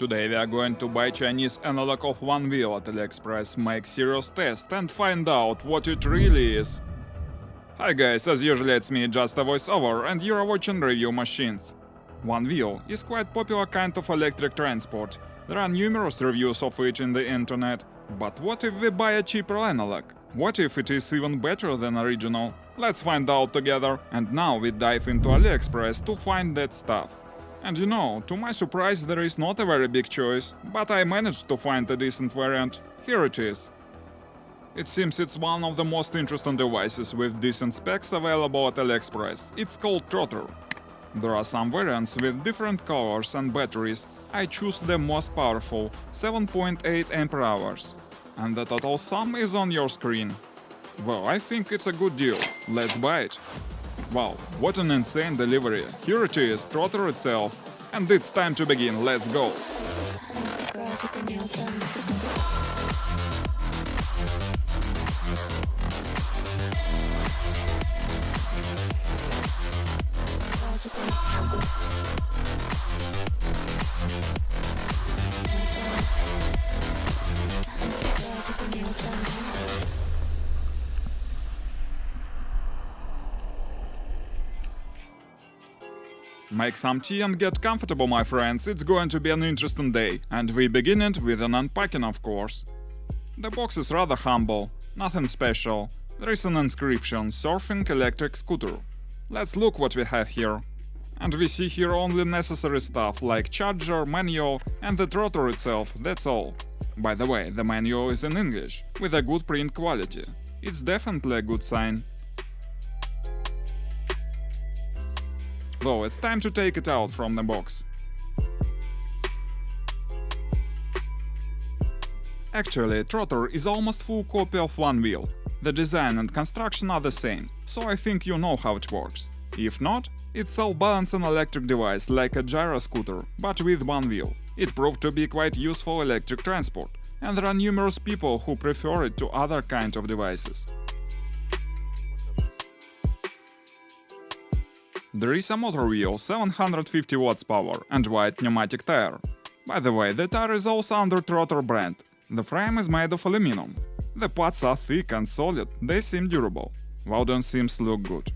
Today we are going to buy Chinese analog of One Wheel at AliExpress, make serious test and find out what it really is. Hi guys, as usually it's me, just a voiceover, and you're watching Review Machines. One Wheel is quite popular kind of electric transport. There are numerous reviews of it in the internet. But what if we buy a cheaper analog? What if it is even better than original? Let's find out together, and now we dive into AliExpress to find that stuff. And you know, to my surprise there is not a very big choice, but I managed to find a decent variant. Here it is. It seems it's one of the most interesting devices with decent specs available at AliExpress. It's called Trotter. There are some variants with different colors and batteries. I choose the most powerful, 7.8 ampere-hours. And the total sum is on your screen. Well, I think it's a good deal. Let's buy it. Wow, what an insane delivery. Here it is, Trotter itself. And it's time to begin, let's go. Make some tea and get comfortable, my friends, it's going to be an interesting day. And we begin it with an unpacking, of course. The box is rather humble, nothing special. There is an inscription, Surfing Electric Scooter. Let's look what we have here. And we see here only necessary stuff like charger, manual and the Trotter itself, that's all. By the way, the manual is in English, with a good print quality. It's definitely a good sign. Well, it's time to take it out from the box. Actually, Trotter is almost full copy of One Wheel. The design and construction are the same, so I think you know how it works. If not, it's self-balancing electric device like a gyro scooter, but with one wheel. It proved to be quite useful electric transport, and there are numerous people who prefer it to other kind of devices. There is a motor wheel, 750 watts power and wide pneumatic tire. By the way, the tire is also under Trotter brand. The frame is made of aluminum. The parts are thick and solid, they seem durable. Welding seems look good.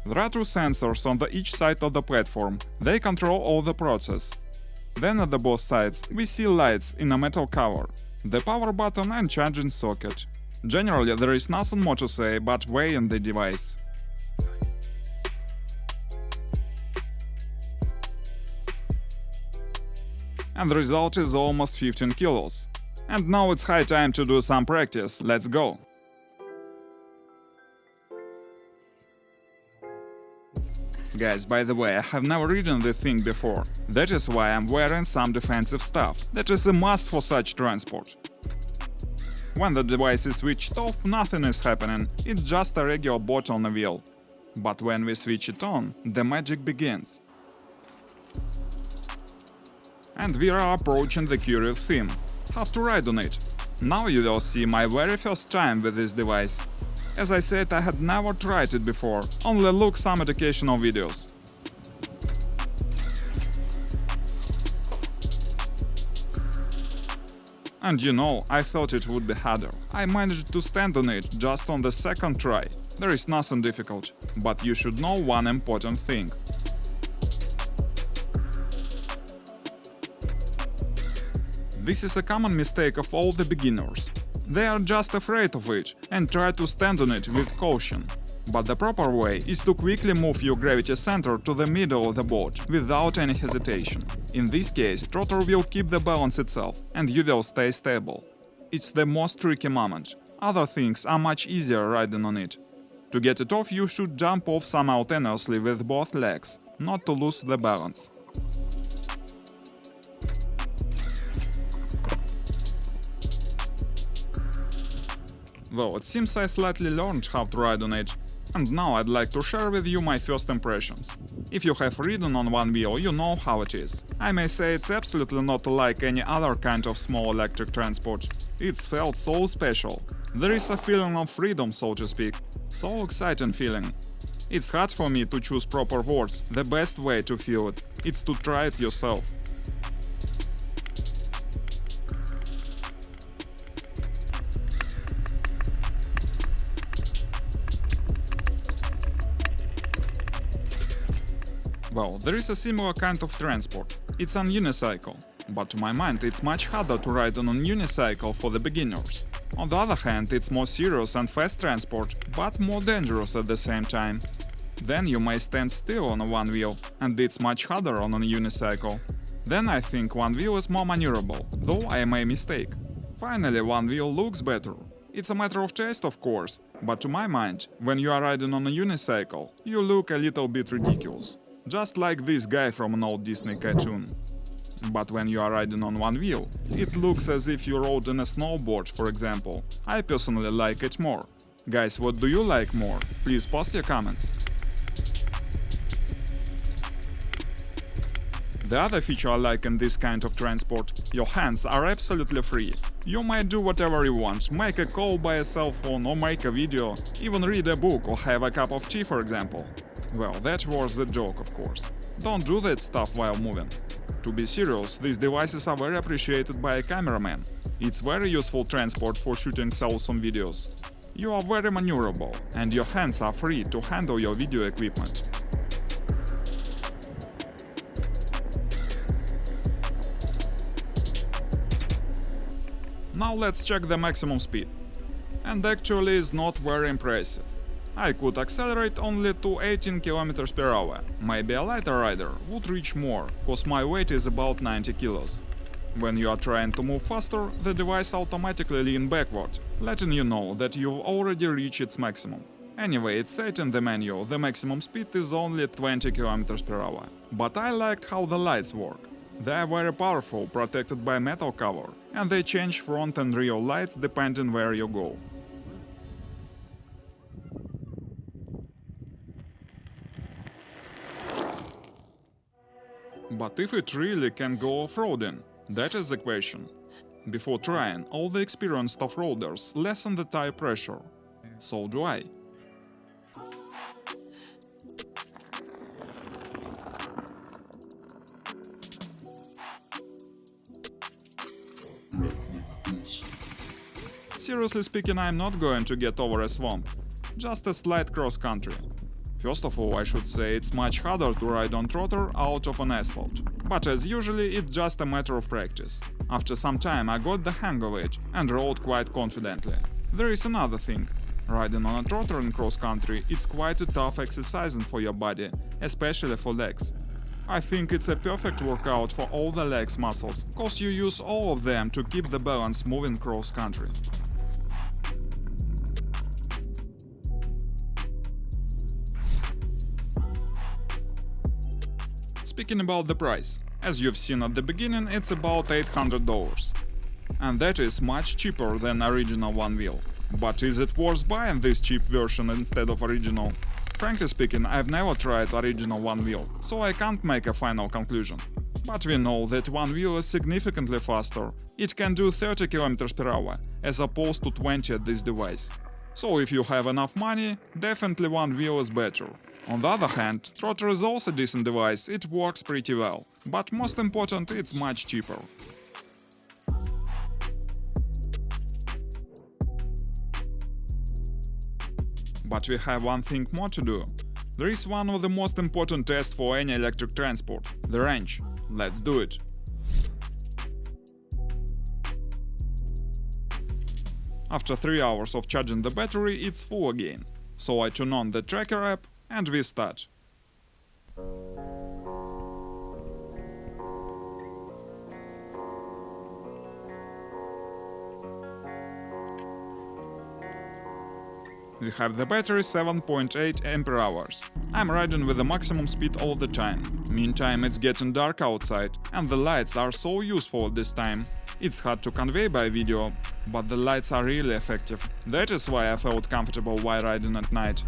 There are two sensors on each side of the platform, they control all the process. Then at the both sides we see lights in a metal cover, the power button and charging socket. Generally there is nothing more to say but weighing the device. And the result is almost 15 kilos. And now it's high time to do some practice, let's go! Guys, by the way, I have never ridden this thing before. That is why I'm wearing some defensive stuff. That is a must for such transport. When the device is switched off, nothing is happening, it's just a regular boat on a wheel. But when we switch it on, the magic begins. And we are approaching the curious theme. How to ride on it. Now you will see my very first time with this device. As I said, I had never tried it before, only looked some educational videos. And you know, I thought it would be harder. I managed to stand on it just on the second try. There is nothing difficult, but you should know one important thing. This is a common mistake of all the beginners. They are just afraid of it and try to stand on it with caution. But the proper way is to quickly move your gravity center to the middle of the board without any hesitation. In this case, Trotter will keep the balance itself and you will stay stable. It's the most tricky moment. Other things are much easier riding on it. To get it off, you should jump off simultaneously with both legs, not to lose the balance. Well, it seems I slightly learned how to ride on it, and now I'd like to share with you my first impressions. If you have ridden on One Wheel, you know how it is. I may say it's absolutely not like any other kind of small electric transport. It's felt so special. There is a feeling of freedom, so to speak. So exciting feeling. It's hard for me to choose proper words. The best way to feel it, it's to try it yourself. Well, there is a similar kind of transport. It's an unicycle. But to my mind, it's much harder to ride on a unicycle for the beginners. On the other hand, it's more serious and fast transport, but more dangerous at the same time. Then you may stand still on one wheel, and it's much harder on a unicycle. Then I think one wheel is more maneuverable, though I may mistake. Finally, one wheel looks better. It's a matter of taste, of course, but to my mind, when you are riding on a unicycle, you look a little bit ridiculous. Just like this guy from an old Disney cartoon. But when you are riding on one wheel, it looks as if you rode on a snowboard, for example. I personally like it more. Guys, what do you like more? Please post your comments. The other feature I like in this kind of transport, your hands are absolutely free. You might do whatever you want, make a call by a cell phone or make a video, even read a book or have a cup of tea, for example. Well, that was a joke, of course. Don't do that stuff while moving. To be serious, these devices are very appreciated by a cameraman. It's very useful transport for shooting awesome videos. You are very maneuverable, and your hands are free to handle your video equipment. Now let's check the maximum speed. And actually is not very impressive. I could accelerate only to 18 km per hour. Maybe a lighter rider would reach more, cause my weight is about 90 kilos. When you are trying to move faster, the device automatically leans backward, letting you know that you've already reached its maximum. Anyway, it said in the menu the maximum speed is only 20 km per hour. But I liked how the lights work. They are very powerful, protected by metal cover, and they change front and rear lights depending where you go. But if it really can go off-roading, that is the question. Before trying, all the experienced off-roaders lessen the tire pressure. So do I. Seriously speaking, I'm not going to get over a swamp. Just a slight cross-country. First of all, I should say it's much harder to ride on trotter out of an asphalt, but as usually it's just a matter of practice. After some time I got the hang of it and rode quite confidently. There is another thing. Riding on a trotter in cross-country it's quite a tough exercising for your body, especially for legs. I think it's a perfect workout for all the legs muscles, cause you use all of them to keep the balance moving cross-country. Speaking about the price, as you've seen at the beginning, it's about $800. And that is much cheaper than original one wheel. But is it worth buying this cheap version instead of original? Frankly speaking, I've never tried original one wheel, so I can't make a final conclusion. But we know that one wheel is significantly faster. It can do 30 km per hour, as opposed to 20 at this device. So if you have enough money, definitely one wheel is better. On the other hand, trotter is also a decent device, it works pretty well. But most important, it's much cheaper. But we have one thing more to do. There is one of the most important tests for any electric transport – the range. Let's do it. After 3 hours of charging the battery, it's full again. So I turn on the tracker app and we start. We have the battery 7.8 ampere-hours. I'm riding with the maximum speed all the time. Meantime, it's getting dark outside, and the lights are so useful at this time. It's hard to convey by video, but the lights are really effective. That is why I felt comfortable while riding at night.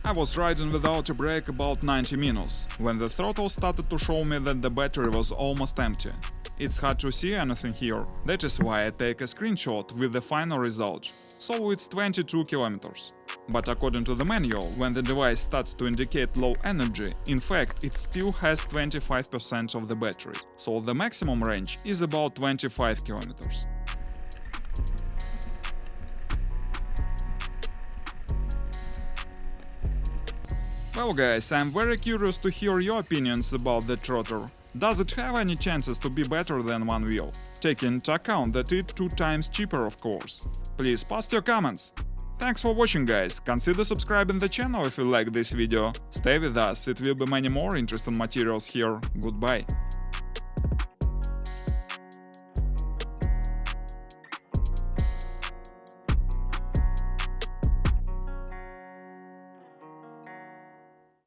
I was riding without a brake about 90 minutes, when the throttle started to show me that the battery was almost empty. It's hard to see anything here, that is why I take a screenshot with the final result. So it's 22 kilometers. But according to the manual, when the device starts to indicate low energy, in fact it still has 25% of the battery, so the maximum range is about 25 kilometers. Well guys, I'm very curious to hear your opinions about the trotter. Does it have any chances to be better than one wheel? Taking into account that it's 2 times cheaper, of course. Please post your comments. Thanks for watching guys, consider subscribing the channel if you like this video. Stay with us, it will be many more interesting materials here. Goodbye.